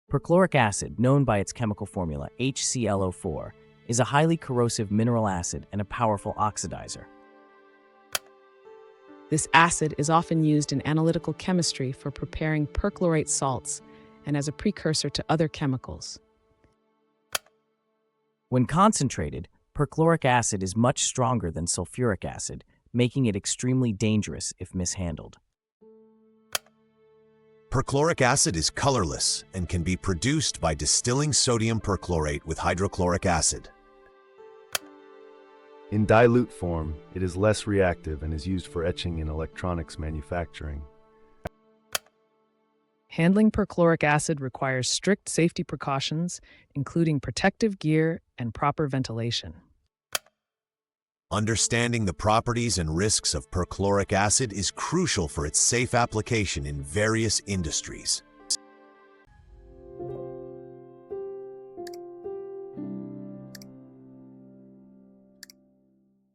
Perchloric acid, known by its chemical formula HClO₄, is a highly corrosive mineral acid and a powerful oxidizer. This acid is often used in analytical chemistry for preparing perchlorate salts and as a precursor to other chemicals. When concentrated, perchloric acid is much stronger than sulfuric acid, making it extremely dangerous if mishandled. Perchloric acid is colorless and can be produced by distilling sodium perchlorate with hydrochloric acid. In dilute form, it is less reactive and is used for etching in electronics manufacturing. Handling perchloric acid requires strict safety precautions, including protective gear and proper ventilation. Understanding the properties and risks of perchloric acid is crucial for its safe application in various industries.